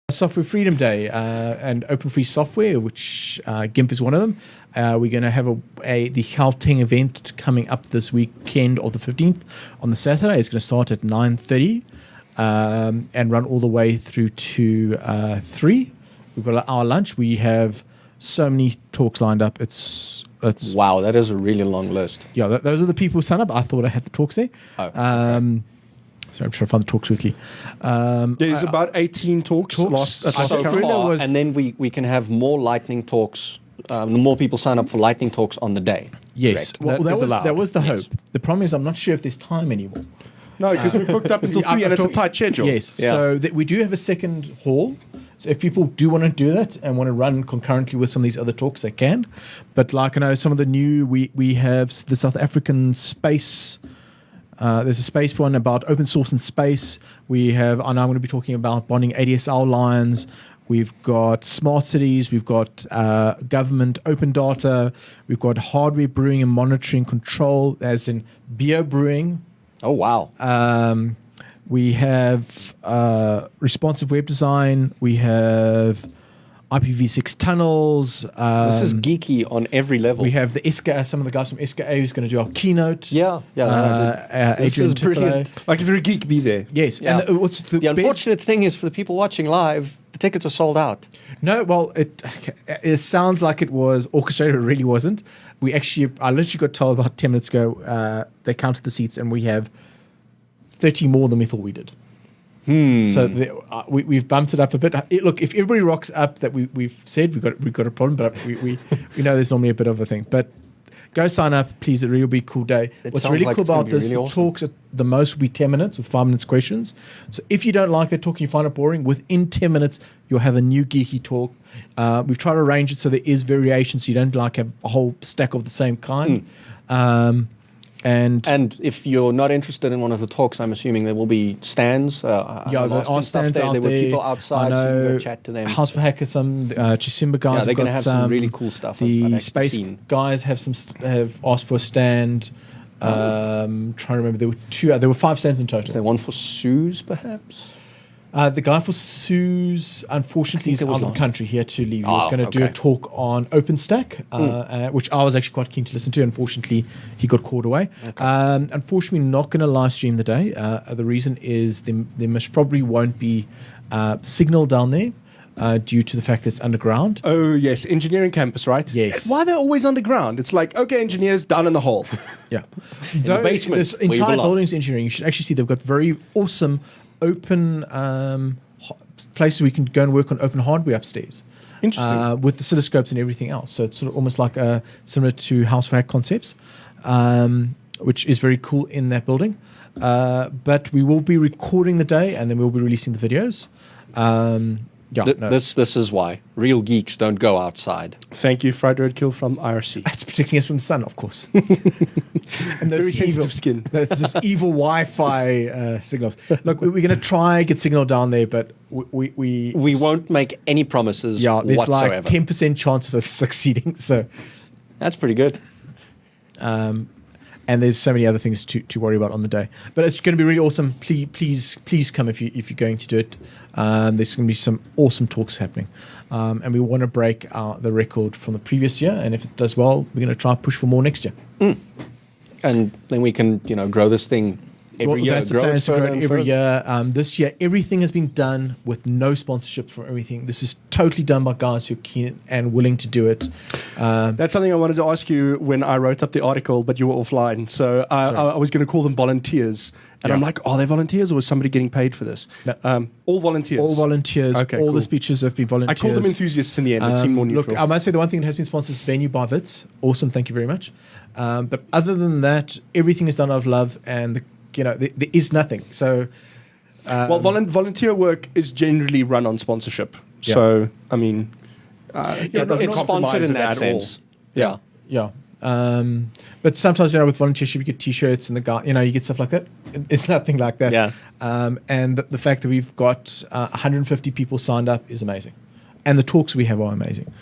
Software Freedom Day and open free software, which GIMP is one of them. We're going to have the Gauteng event coming up this weekend of the 15th on the Saturday. It's going to start at 9:30 and run all the way through to 3. We've got our lunch. We have so many talks lined up. It's wow, that is a really long list. Yeah, those are the people who signed up. I thought I had the talks there. Oh, okay. So I'm trying to find the talks quickly. There's about 18 talks so far, and then we can have more lightning talks. More people sign up for lightning talks on the day. Yes, well, that was the hope. Yes. The problem is I'm not sure if there's time anymore. No, because we booked up until 3 and it's a tight schedule. Yes, yeah. So we do have a second hall. So if people do want to do that and want to run concurrently with some of these other talks, they can. But like I know some of the new, we have the South African space. There's a space one about open source and space. We have, I know I'm going to be talking about bonding ADSL lines. We've got smart cities. We've got government open data. We've got hardware brewing and monitoring control, as in beer brewing. Oh, wow. We have responsive web design. We have IPv6 tunnels. This is geeky on every level. We have the SKA, some of the guys from SKA who's going to do our keynote. Yeah. This Adrian is brilliant. Like if you're a geek, be there. Yes. Yeah. And what's the unfortunate thing is for the people watching live, the tickets are sold out. No, well, it sounds like it was orchestrated. It really wasn't. I literally got told about 10 minutes ago, they counted the seats and we have 30 more than we thought we did. So we've bumped it up a bit. Look, if everybody rocks up that we've said, we've got a problem, but we know there's normally a bit of a thing. But go sign up, please. It really will be a cool day. What's really cool about this, the talks at the most will be 10 minutes with 5 minutes questions. So if you don't like that talk and you find it boring, within 10 minutes, you'll have a new geeky talk. We've tried to arrange it so there is variation, so you don't have a whole stack of the same kind. And if you're not interested in one of the talks, I'm assuming there will be stands. There are stands out there. There were people outside, so you can go chat to them. House for Hackers, some Chisimba guys. Yeah, they're going to have some really cool stuff. The space guys have asked for a stand. Trying to remember, there were 2. There were 5 stands in total. Is there one for Suze, perhaps? The guy for Suze, unfortunately, is out of the country. He had to leave. He was going to do a talk on OpenStack, which I was actually quite keen to listen to. Unfortunately, he got called away. Okay. Unfortunately, not going to live stream the day. The reason is there most probably won't be signal down there due to the fact that it's underground. Oh, yes. Engineering campus, right? Yes. Why they're always underground? It's like, okay, engineers down in the hole. Yeah. In the basement. This entire building's engineering. You should actually see they've got very awesome open places we can go and work on open hardware upstairs. Interesting. With the oscilloscopes and everything else. So it's sort of almost like similar to House for Hack concepts, which is very cool in that building. But we will be recording the day and then we'll be releasing the videos. This is why real geeks don't go outside. Thank you, Fried Roadkill from IRC. It's protecting us from the sun, of course. And those very sensitive skin. That's just evil Wi-Fi signals. Look, we're going to try get signal down there, but we won't make any promises. There's whatsoever. like 10% chance of us succeeding. So that's pretty good. And there's so many other things to worry about on the day. But it's going to be really awesome. Please come if you're going to do it. There's going to be some awesome talks happening. And we want to break the record from the previous year. And if it does well, we're going to try and push for more next year. And then we can, grow this thing every year. That's the plan, to grow it every year. This year, everything has been done with no sponsorship for everything. This is totally done by guys who are keen and willing to do it. That's something I wanted to ask you when I wrote up the article, but you were offline. So I was going to call them volunteers. And I'm like, are they volunteers or was somebody getting paid for this? No. All volunteers. All volunteers. Okay, all the speeches have been volunteers. I called them enthusiasts in the end. It seemed more neutral. Look, I must say the one thing that has been sponsored is the venue by Wits. Awesome. Thank you very much. But other than that, everything is done out of love and there is nothing. So, well, volunteer work is generally run on sponsorship. Yeah. So, I mean, it's sponsored in that sense. Yeah. But sometimes, with volunteership, you get T-shirts and you get stuff like that. It's nothing like that. Yeah. And the fact that we've got 150 people signed up is amazing, and the talks we have are amazing.